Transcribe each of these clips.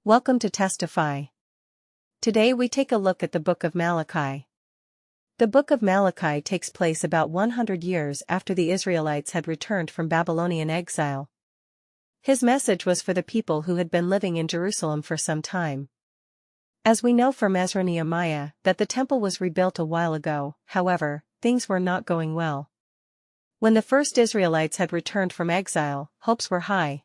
Welcome to Testify. Today we take a look at the Book of Malachi. The Book of Malachi takes place about 100 years after the Israelites had returned from Babylonian exile. His message was for the people who had been living in Jerusalem for some time. As we know from Ezra and Nehemiah that the temple was rebuilt a while ago, however, things were not going well. When the first Israelites had returned from exile, hopes were high.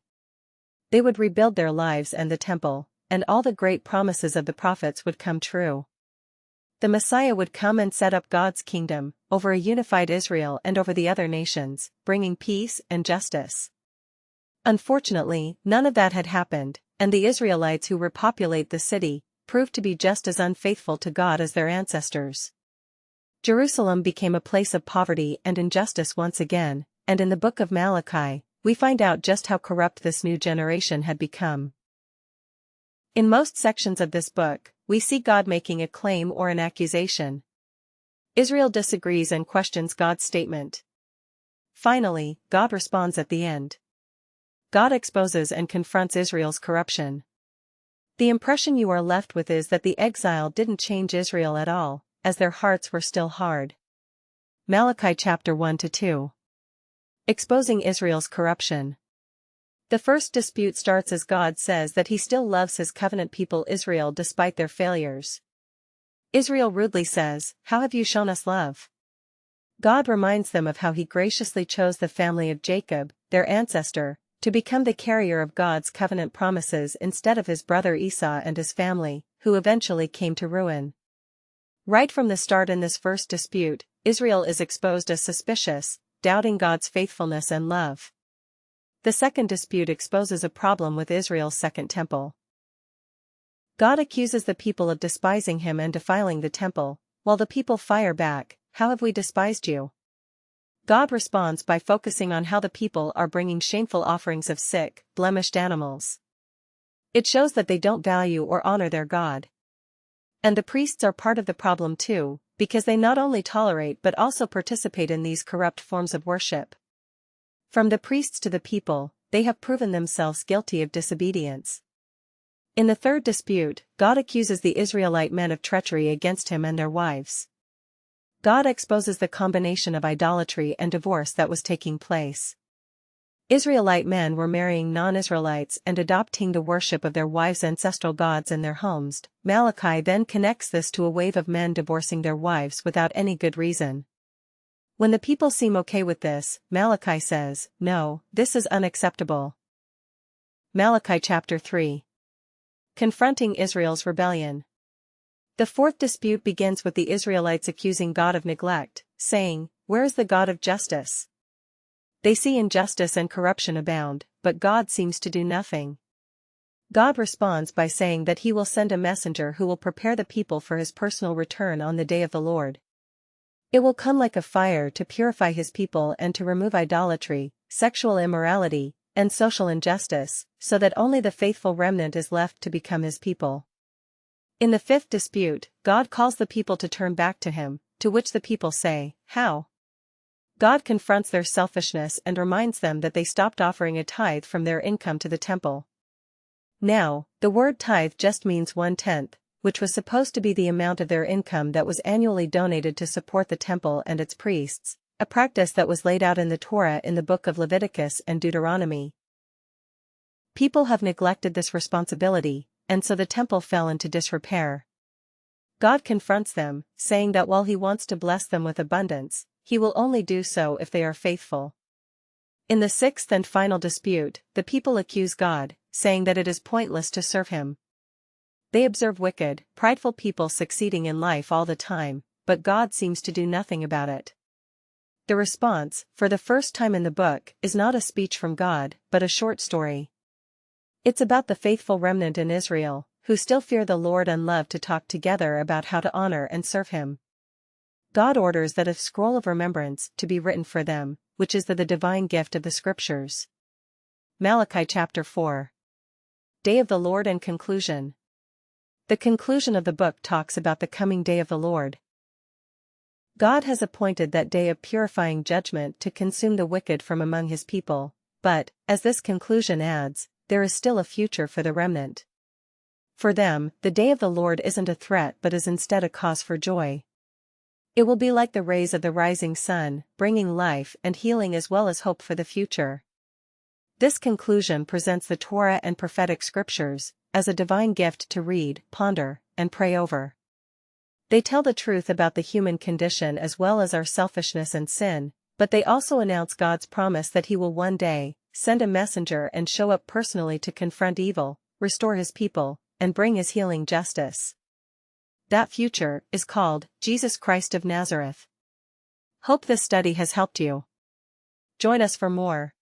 They would rebuild their lives and the temple, and all the great promises of the prophets would come true. The Messiah would come and set up God's kingdom, over a unified Israel and over the other nations, bringing peace and justice. Unfortunately, none of that had happened, and the Israelites who repopulate the city proved to be just as unfaithful to God as their ancestors. Jerusalem became a place of poverty and injustice once again, and in the Book of Malachi, we find out just how corrupt this new generation had become. In most sections of this book, we see God making a claim or an accusation. Israel disagrees and questions God's statement. Finally, God responds at the end. God exposes and confronts Israel's corruption. The impression you are left with is that the exile didn't change Israel at all, as their hearts were still hard. Malachi chapter 1-2. Exposing Israel's corruption. The first dispute starts as God says that he still loves his covenant people Israel despite their failures. Israel rudely says, "How have you shown us love?" God reminds them of how he graciously chose the family of Jacob, their ancestor, to become the carrier of God's covenant promises instead of his brother Esau and his family, who eventually came to ruin. Right from the start in this first dispute, Israel is exposed as suspicious, doubting God's faithfulness and love. The second dispute exposes a problem with Israel's second temple. God accuses the people of despising him and defiling the temple, while the people fire back, "How have we despised you?" God responds by focusing on how the people are bringing shameful offerings of sick, blemished animals. It shows that they don't value or honor their God. And the priests are part of the problem too, because they not only tolerate but also participate in these corrupt forms of worship. From the priests to the people, they have proven themselves guilty of disobedience. In the third dispute, God accuses the Israelite men of treachery against him and their wives. God exposes the combination of idolatry and divorce that was taking place. Israelite men were marrying non-Israelites and adopting the worship of their wives' ancestral gods in their homes. Malachi then connects this to a wave of men divorcing their wives without any good reason. When the people seem okay with this, Malachi says, "No, this is unacceptable." Malachi chapter 3. Confronting Israel's rebellion. The fourth dispute begins with the Israelites accusing God of neglect, saying, "Where is the God of justice?" They see injustice and corruption abound, but God seems to do nothing. God responds by saying that he will send a messenger who will prepare the people for his personal return on the day of the Lord. It will come like a fire to purify his people and to remove idolatry, sexual immorality, and social injustice, so that only the faithful remnant is left to become his people. In the fifth dispute, God calls the people to turn back to him, to which the people say, "How?" God confronts their selfishness and reminds them that they stopped offering a tithe from their income to the temple. Now, the word tithe just means 1/10, which was supposed to be the amount of their income that was annually donated to support the temple and its priests, a practice that was laid out in the Torah in the book of Leviticus and Deuteronomy. People have neglected this responsibility, and so the temple fell into disrepair. God confronts them, saying that while he wants to bless them with abundance, he will only do so if they are faithful. In the sixth and final dispute, the people accuse God, saying that it is pointless to serve him. They observe wicked, prideful people succeeding in life all the time, but God seems to do nothing about it. The response, for the first time in the book, is not a speech from God, but a short story. It's about the faithful remnant in Israel, who still fear the Lord and love to talk together about how to honor and serve him. God orders that a scroll of remembrance to be written for them, which is the divine gift of the scriptures. Malachi chapter 4. Day of the Lord and conclusion. The conclusion of the book talks about the coming day of the Lord. God has appointed that day of purifying judgment to consume the wicked from among his people, but, as this conclusion adds, there is still a future for the remnant. For them, the day of the Lord isn't a threat but is instead a cause for joy. It will be like the rays of the rising sun, bringing life and healing as well as hope for the future. This conclusion presents the Torah and prophetic scriptures as a divine gift to read, ponder, and pray over. They tell the truth about the human condition as well as our selfishness and sin, but they also announce God's promise that He will one day send a messenger and show up personally to confront evil, restore His people, and bring His healing justice. That future is called Jesus Christ of Nazareth. Hope this study has helped you. Join us for more.